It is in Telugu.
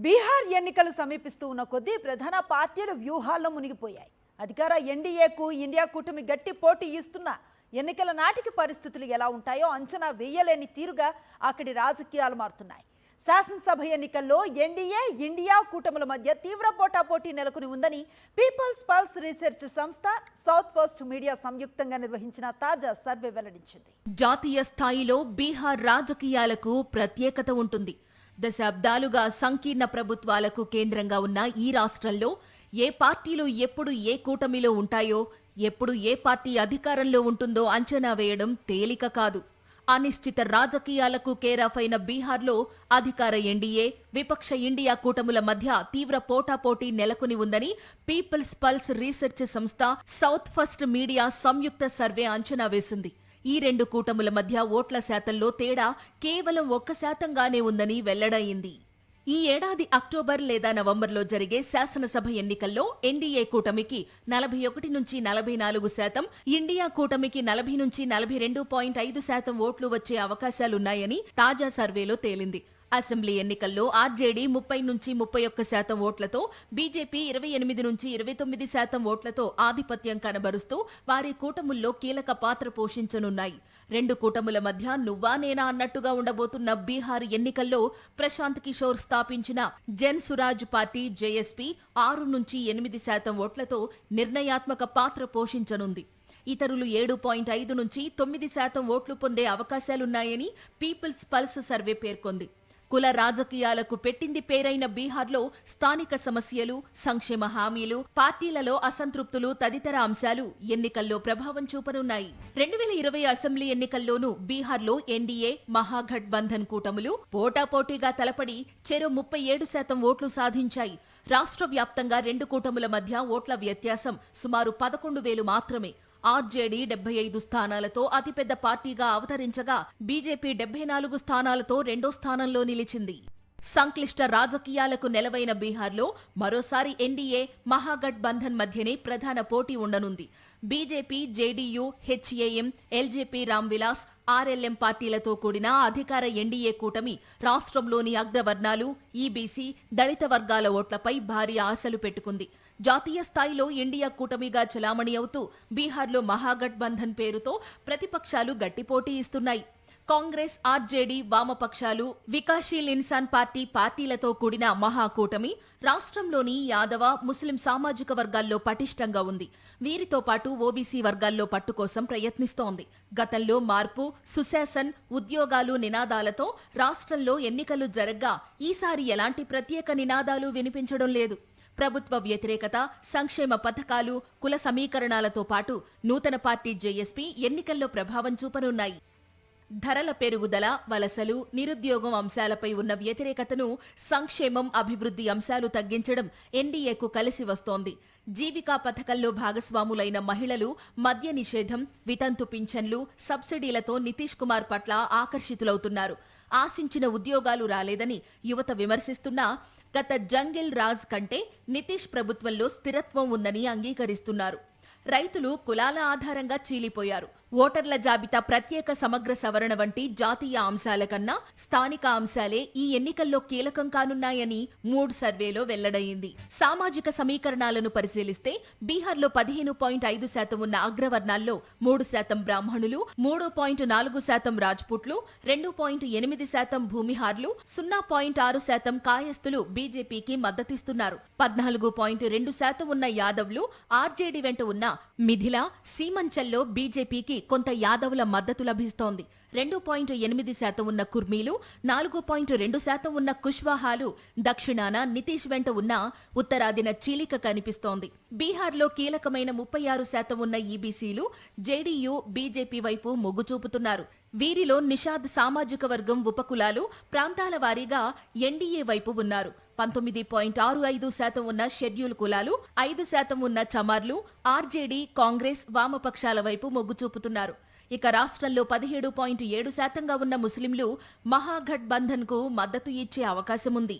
బీహార్ ఎన్నికలు సమీపిస్తూ ఉన్న కొద్దీ ప్రధాన పార్టీలు వ్యూహాల్లో మునిగిపోయాయి. అధికార ఎన్డీఏకు ఇండియా కూటమి గట్టి పోటీ ఇస్తున్న ఎన్నికల నాటికి పరిస్థితులు ఎలా ఉంటాయో అంచనా వేయలేని తీరుగా అక్కడి రాజకీయాలు మారుతున్నాయి. శాసనసభ ఎన్నికల్లో ఎన్డీఏ ఇండియా కూటముల మధ్య తీవ్ర పోటాపోటీ నెలకొని ఉందని పీపుల్స్ పల్స్ రీసెర్చ్ సంస్థ సౌత్ ఫస్ట్ మీడియా సంయుక్తంగా నిర్వహించిన తాజా సర్వే వెల్లడించింది. జాతీయ స్థాయిలో బీహార్ రాజకీయాలకు ప్రత్యేకత ఉంటుంది. దశాబ్దాలుగా సంకీర్ణ ప్రభుత్వాలకు కేంద్రంగా ఉన్న ఈ రాష్ట్రంలో ఏ పార్టీలు ఎప్పుడు ఏ కూటమిలో ఉంటాయో, ఎప్పుడు ఏ పార్టీ అధికారంలో ఉంటుందో అంచనా వేయడం తేలిక కాదు. అనిశ్చిత రాజకీయాలకు కేరాఫ్ అయిన బీహార్లో అధికార ఎన్డీఏ, విపక్ష ఇండియా కూటముల మధ్య తీవ్ర పోటాపోటీ నెలకొని ఉందని పీపుల్స్ పల్స్ రీసెర్చ్ సంస్థ సౌత్ ఫస్ట్ మీడియా సంయుక్త సర్వే అంచనా వేసింది. ఈ రెండు కూటముల మధ్య ఓట్ల శాతంలో తేడా కేవలం 1% ఉందని వెల్లడైంది. ఈ ఏడాది అక్టోబర్ లేదా నవంబర్లో జరిగే శాసనసభ ఎన్నికల్లో ఎన్డీఏ కూటమికి 41 నుంచి 44%, ఇండియా కూటమికి 40 నుంచి 42.5% ఓట్లు వచ్చే అవకాశాలున్నాయని తాజా సర్వేలో తేలింది. అసెంబ్లీ ఎన్నికల్లో ఆర్జేడీ 30 నుంచి 31% ఓట్లతో, బీజేపీ 28 నుంచి 29% ఓట్లతో ఆధిపత్యం కనబరుస్తూ వారి కూటముల్లో కీలక పాత్ర పోషించనున్నాయి. రెండు కూటముల మధ్య నువ్వా నేనా అన్నట్టుగా ఉండబోతున్న బీహార్ ఎన్నికల్లో ప్రశాంత్ కిషోర్ స్థాపించిన జన్ సురాజ్ పార్టీ జేఎస్పీ 6 నుంచి 8% ఓట్లతో నిర్ణయాత్మక పాత్ర పోషించనుంది. ఇతరులు 7.5 నుంచి 9% ఓట్లు పొందే అవకాశాలున్నాయని పీపుల్స్ పల్స్ సర్వే పేర్కొంది. కుల రాజకీయాలకు పెట్టింది పేరైన బీహార్లో స్థానిక సమస్యలు, సంక్షేమ హామీలు, పార్టీలలో అసంతృప్తులు తదితర అంశాలు ఎన్నికల్లో ప్రభావం చూపనున్నాయి. 2020 అసెంబ్లీ ఎన్నికల్లోనూ బీహార్లో ఎన్డీఏ, మహాగఠ్ బంధన్ కూటములు పోటాపోటీగా తలపడి చెరో 37% ఓట్లు సాధించాయి. రాష్ట్ర వ్యాప్తంగా రెండు కూటముల మధ్య ఓట్ల వ్యత్యాసం సుమారు 11,000 మాత్రమే. ఆర్జేడీ 75 స్థానాలతో అతిపెద్ద పార్టీగా అవతరించగా బీజేపీ 74 స్థానాలతో రెండో స్థానంలో నిలిచింది. సంక్లిష్ట రాజకీయాలకు నెలవైన బీహార్లో మరోసారి ఎన్డీఏ, మహాగఠ్ బంధన్ మధ్యనే ప్రధాన పోటీ ఉండనుంది. BJP, JDU, HAM, LJP Ramvilas, RLM పార్టీలతో కూడిన అధికార ఎన్డీఏ కూటమి రాష్ట్రంలోని అగ్రవర్ణాలు, ఈబీసీ, దళిత వర్గాల ఓట్లపై భారీ ఆశలు పెట్టుకుంది. జాతీయ స్థాయిలో ఇండియా కూటమిగా చలామణి అవుతూ బీహార్లో మహాగఠ్ బంధన్ పేరుతో ప్రతిపక్షాలు గట్టి పోటీ ఇస్తున్నాయి. కాంగ్రెస్, ఆర్జేడీ, వామపక్షాలు, వికాసశీల్ ఇన్సాన్ పార్టీలతో కూడిన మహాకూటమి రాష్ట్రంలోని యాదవ, ముస్లిం సామాజిక వర్గాల్లో పటిష్టంగా ఉంది. వీరితో పాటు ఓబీసీ వర్గాల్లో పట్టు కోసం ప్రయత్నిస్తోంది. గతంలో మార్పు, సుశాసన్, ఉద్యోగాలు నినాదాలతో రాష్ట్రంలో ఎన్నికలు జరగ్గా ఈసారి ఎలాంటి ప్రత్యేక నినాదాలు వినిపించడం లేదు. ప్రభుత్వ వ్యతిరేకత, సంక్షేమ పథకాలు, కుల సమీకరణాలతో పాటు నూతన పార్టీ జేఎస్పీ ఎన్నికల్లో ప్రభావం చూపనున్నాయి. ధరల పెరుగుదల, వలసలు, నిరుద్యోగం అంశాలపై ఉన్న వ్యతిరేకతను సంక్షేమం, అభివృద్ధి అంశాలు తగ్గించడం ఎన్డీఏకు కలిసి వస్తోంది. జీవికా పథకంలో భాగస్వాములైన మహిళలు మద్య నిషేధం, వితంతు పింఛన్లు, సబ్సిడీలతో నితీష్ కుమార్ పట్ల ఆకర్షితులవుతున్నారు. ఆశించిన ఉద్యోగాలు రాలేదని యువత విమర్శిస్తున్నా గత జంగిల్ రాజ్ కంటే నితీష్ ప్రభుత్వంలో స్థిరత్వం ఉందని అంగీకరిస్తున్నారు. రైతులు కులాల ఆధారంగా చీలిపోయారు. ఓటర్ల జాబితా ప్రత్యేక సమగ్ర సవరణ వంటి జాతీయ అంశాల కన్నా స్థానిక అంశాలే ఈ ఎన్నికల్లో కీలకం కానున్నాయని మూడ్ సర్వేలో వెల్లడైంది. సామాజిక సమీకరణాలను పరిశీలిస్తే బీహార్లో 15.5% ఉన్న అగ్రవర్ణాల్లో 3% బ్రాహ్మణులు, 3.4% రాజ్పుట్లు, 2.8% భూమిహార్లు, 0.6% కాయస్థులు బీజేపీకి మద్దతిస్తున్నారు. 14.2% ఉన్న యాదవ్లు ఆర్జేడీ వెంట ఉన్న మిథిలా, సీమంచల్లో బీజేపీకి కొంత యాదవుల మద్దతు లభిస్తోంది. 2.8% ఉన్న కుర్మీలు, 4.2% ఉన్న కుష్వాహాలు దక్షిణాన నితీష్ వెంట ఉన్న ఉత్తరాదిన చీలిక కనిపిస్తోంది. బీహార్లో కీలకమైన 36% ఉన్న ఈబీసీలు జేడీయూ, బీజేపీ వైపు మొగ్గు చూపుతున్నారు. వీరిలో నిషాద్ సామాజిక వర్గం ఉపకులాలు ప్రాంతాల వారీగా ఎన్డీఏ వైపు ఉన్నారు. 19.65% ఉన్న షెడ్యూల్ కులాలు, 5% ఉన్న చమార్లు ఆర్జేడీ, కాంగ్రెస్, వామపక్షాల వైపు మొగ్గు చూపుతున్నారు. ఇక రాష్ట్రంలో 17.7% ఉన్న ముస్లింలు మహాగఠ్ బంధన్ కు మద్దతు ఇచ్చే అవకాశముంది.